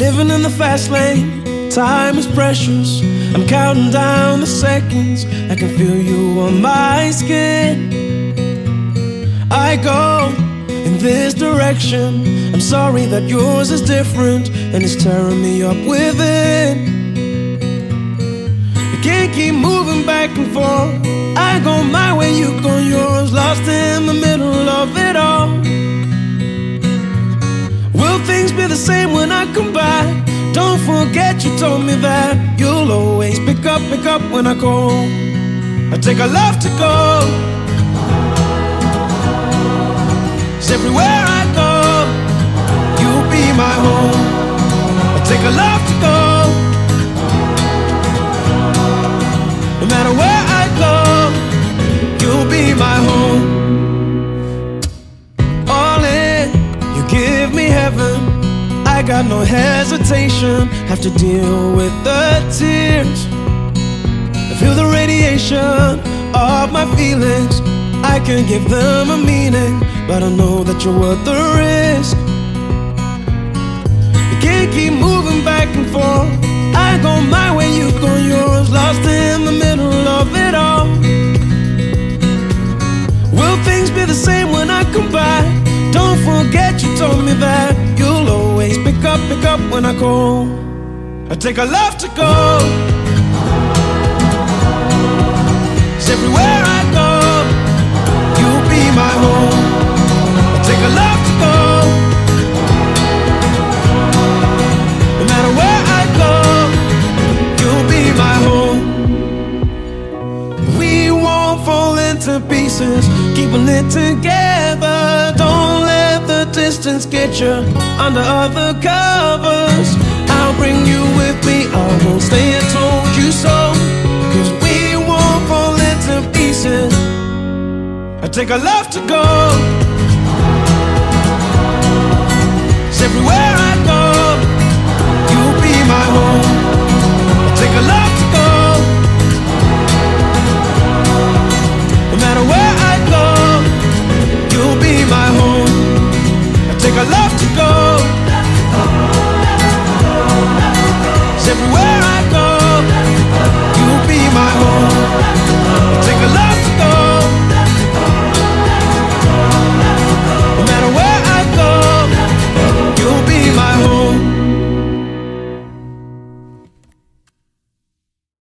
Living in the fast lane, time is precious. I'm counting down the seconds, I can feel you on my skin. I go in this direction, I'm sorry that yours is different, and it's tearing me up within. I can't keep moving back and forth, I go my way, you go yours, lost in the middle of it all. Will things be the same when I come back? Don't forget you told me that you'll always pick up when I call. I take a love to go, 'cause everywhere I go, you'll be my home. I take a love to go, no matter where I go, you'll be my home. All in, you give me heaven, I got no hesitation, have to deal with the tears. I feel the radiation of my feelings, I can give them a meaning, but I know that you're worth the risk. You can't keep moving back and forth, I go my way, you go yours, lost in the middle of it all. Will things be the same when I come back? Don't forget you told me that you'll always pick up when I call. I take a love to go, 'cause everywhere I go, you'll be my home. I take a love to go, no matter where I go, you'll be my home. We won't fall into pieces, keeping it together. Don't let the distance get you under other covers. I'll bring you with me, I won't stay and told you so, 'cause we won't fall into pieces. I take a love to go, 'cause everywhere